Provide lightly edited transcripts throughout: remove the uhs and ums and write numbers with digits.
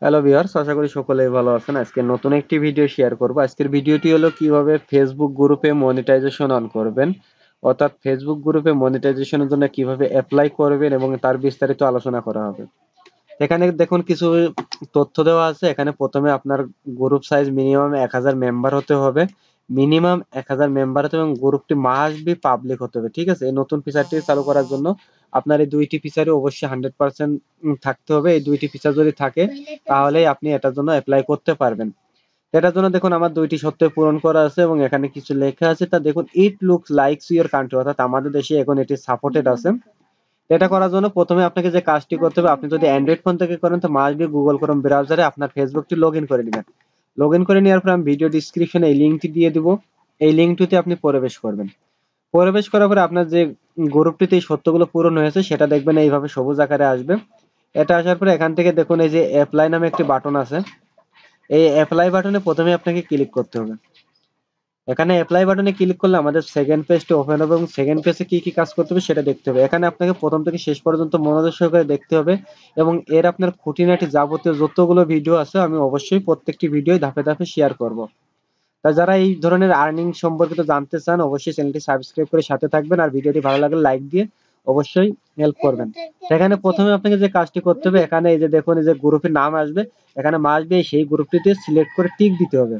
Hello viewers, আশা করি সকলেই ভালো আছেন। আজকে নতুন একটি ভিডিও শেয়ার করব। আজকের ভিডিওটি হলো কিভাবে ফেসবুক গ্রুপে মনিটাইজেশন অন করবেন, অর্থাৎ ফেসবুক গ্রুপে মনিটাইজেশনের জন্য কিভাবে অ্যাপ্লাই করবেন এবং তার বিস্তারিত আলোচনা করা হবে। এখানে দেখুন কিছু তথ্য দেওয়া আছে। এখানে প্রথমে আপনার গ্রুপ সাইজ মিনিমাম 1000 মেম্বার হতে হবে, মিনিমাম 1000 মেম্বার হতে হবে এবং গ্রুপটি মাস্ট বি পাবলিক হতে হবে। ঠিক আছে, এই নতুন ফিচারটি চালু করার জন্য আপনার এই দুইটি ফিচারই অবশ্যই 100% থাকতে হবে। এই দুইটি ফিচার যদি থাকে তাহলেই আপনি এটার জন্য অ্যাপ্লাই করতে পারবেন। এটার জন্য দেখুন আমার দুইটি শর্ত পূরণ করা আছে এবং এখানে কিছু লেখা আছে। তা দেখুন, it looks likes your country, অর্থাৎ আমাদের দেশে এখন এটি সাপোর্টেড আছে। এটা করার জন্য প্রথমে আপনাকে যে কাজটি করতে হবে, আপনি যদি অ্যান্ড্রয়েড ফোন থেকে করেন তো মাস্ট বি গুগল ক্রোম ব্রাউজারে আপনার ফেসবুকটি লগ ইন করে নেবেন। লগ ইন করে নেওয়ার পর আমি ভিডিও ডিসক্রিপশনে এই লিঙ্কটি দিয়ে দিব। এই লিঙ্কটিতে আপনি প্রবেশ করবেন। প্রবেশ করার পরে আপনার যে গ্রুপটিতে এই শর্তগুলো পূরণ হয়েছে সেটা দেখবেন এইভাবে সবুজ আকারে আসবে। এটা আসার পরে এখান থেকে দেখুন এই যে অ্যাপ্লাই নামে একটি বাটন আছে। এই অ্যাপ্লাই বাটনে প্রথমে আপনাকে ক্লিক করতে হবে। এখানে অ্যাপ্লাই বাটনে ক্লিক করলে আমাদের সেকেন্ড পেজটি ওপেন হবে এবং সেকেন্ড পেজে কি কি কাজ করতে হবে সেটা দেখতে হবে। এখানে আপনাকে প্রথম থেকে শেষ পর্যন্ত মনোযোগ সহকারে দেখতে হবে এবং এর আপনার খুঁটিনাটি যাবতীয় যতগুলো ভিডিও আছে আমি অবশ্যই প্রত্যেকটি ভিডিও ধাপে ধাপে শেয়ার করব। তা যারা এই ধরনের আর্নিং সম্পর্কিত জানতে চান অবশ্যই চ্যানেলটি সাবস্ক্রাইব করে সাথে থাকবেন আর ভিডিওটি ভালো লাগলে লাইক দিয়ে অবশ্যই হেল্প করবেন। এখানে প্রথমে আপনাকে যে কাজটি করতে হবে, এখানে এই যে দেখুন এই যে গ্রুপের নাম আসবে, এখানে মাস্ট বি সেই গ্রুপটিতে সিলেক্ট করে টিক দিতে হবে।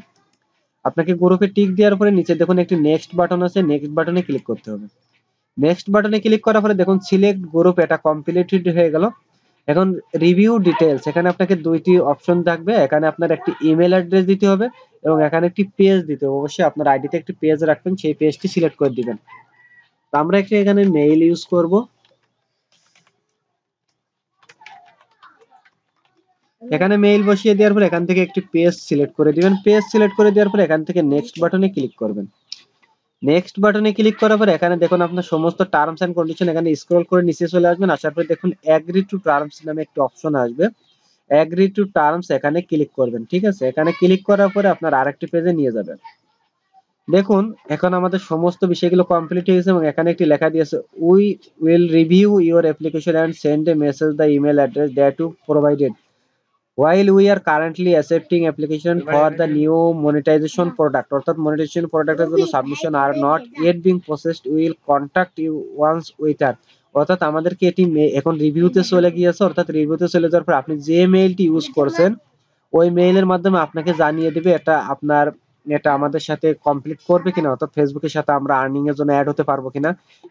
আপনাকে গ্রুপে টিক দেওয়ার পরে নিচে দেখুন একটি নেক্সট বাটন আছে, নেক্সট বাটনে ক্লিক করতে হবে। নেক্সট বাটনে ক্লিক করার পরে দেখুন সিলেক্ট গ্রুপ, এটা কমপ্লিটেড হয়ে গেল। এখন রিভিউ ডিটেইলস, এখানে আপনাকে দুইটি অপশন থাকবে। এখানে আপনার একটি ইমেল অ্যাড্রেস দিতে হবে এবং এখানে একটি পেজ দিতে হবে। অবশ্যই আপনার আইডিতে একটি পেজ রাখবেন, সেই পেজটি সিলেক্ট করে দিবেন। তো আমরা একটি এখানে মেইল ইউজ করব। এখানে মেইল বসিয়ে দেওয়ার পর এখান থেকে একটি পেজ সিলেক্ট করে দিবেন। পেজ সিলেক্ট করে দেওয়ার পর এখান থেকে নেক্সট বাটনে ক্লিক করবেন। নেক্সট বাটনে ক্লিক করার পর এখানে দেখুন আপনার সমস্ত টার্মস এন্ড কন্ডিশন, এখানে স্ক্রল করে নিচে চলে আসবেন। আসার পর দেখুন এগ্রি টু টার্মস নামে একটি অপশন আসবে। এগ্রি টু টার্মস এখানে ক্লিক করবেন। ঠিক আছে, এখানে ক্লিক করার পরে আপনার আরেকটি পেজে নিয়ে যাবেন। দেখুন এখন আমাদের সমস্ত বিষয়গুলো কমপ্লিট হয়ে গেছে এবং এখানে একটি লেখা দিয়েছে, we will review your application and send a message the email address that you provided while we are currently accepting application for the new monetization product, অর্থাৎ monetization প্রোডাক্টের জন্য submission are not yet being processed, we will contact you once with that, অর্থাৎ আমাদেরকে এটি এখন রিভিউতে চলে গিয়েছে। অর্থাৎ রিভিউতে চলে যাওয়ার পর আপনি যে মেইলটি ইউজ করছেন ওই মেইলের মাধ্যমে আপনাকে জানিয়ে দিবে এটা আমাদের সাথে কমপ্লিট করবে কিনা, অর্থাৎ ফেসবুকের সাথে আমরা আর্নিং এর জন্য অ্যাড হতে পারবো কিনা।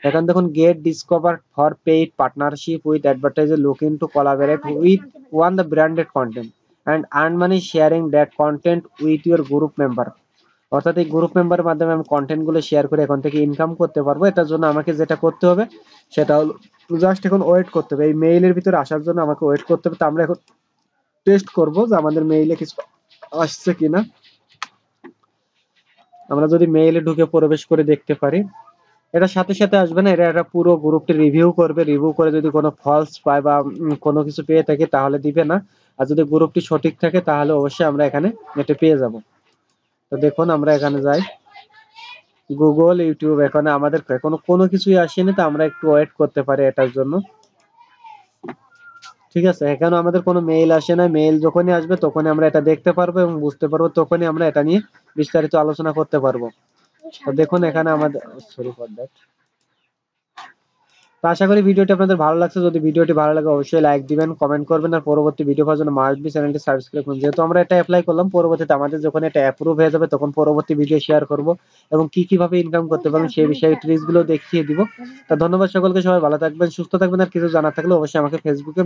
এখন দেখুন get discover for paid partnership with advertiser looking to collaborate with one the branded content and earn money sharing that content with your group member, অর্থাৎ এই গ্রুপ মেম্বারের মাধ্যমে আমি কন্টেন্ট গুলো শেয়ার করে এখন থেকে ইনকাম করতে পারবো। এটার জন্য আমাকে যেটা করতে হবে সেটা হলো জাস্ট এখন ওয়েট করতে হবে। এই মেইলের ভিতরে আসার জন্য আমাকে ওয়েট করতে হবে। তো আমরা এখন টেস্ট করব যে আমাদের মেইলে কিছু আসছে কিনা। আমরা যদি মেইলে ঢুকে প্রবেশ করে দেখতে পারি, এটা সাথে সাথে আসবে না, এটা পুরো গ্রুপটি রিভিউ করবে। রিভিউ করে যদি কোনো ফলস পায় বা কোনো কিছু পেয়ে থাকে তাহলে দিবে না। আর যদি গ্রুপটি সঠিক থাকে তাহলে অবশ্যই আমরা এখানে এটা পেয়ে যাব। তো দেখুন আমরা এখানে যাই, গুগল, ইউটিউব, এখানে আমাদের এখনো কোনো কিছুই আসেনি। তো আমরা একটু ওয়েট করতে পারি এটার জন্য। ঠিক আছে, এখানে আমাদের কোনো মেইল আসে না। মেইল যখনই আসবে তখনই আমরা এটা দেখতে পারবো এবং বুঝতে পারবো, তখনই আমরা এটা নিয়ে বিস্তারিত আলোচনা করতে পারবো। তো দেখুন এখানে আমাদের সরি ফর দ্যাট। তো আশা করি ভিডিওটি আপনাদের ভালো লাগছে। যদি ভিডিওটি ভালো লাগে অবশ্যই লাইক দিবেন, কমেন্ট করবেন আর পরবর্তী ভিডিও পাওয়ার জন্য মাস্ট বি চ্যানেলটি সাবস্ক্রাইব করুন। যেহেতু আমরা এটা অ্যাপ্লাই করলাম, পরবর্তীতে আমাদের যখন এটা অ্যাপ্রুভ হয়ে যাবে তখন পরবর্তী ভিডিও শেয়ার করব এবং কিভাবে ইনকাম করতে পারবেন সেই বিষয়ে ট্রিক্স গুলো দেখিয়ে দিব। তো ধন্যবাদ সকলকে, সবাই ভালো থাকবেন, সুস্থ থাকবেন। আর কিছু জানার থাকলে অবশ্যই আমাকে ফেসবুকে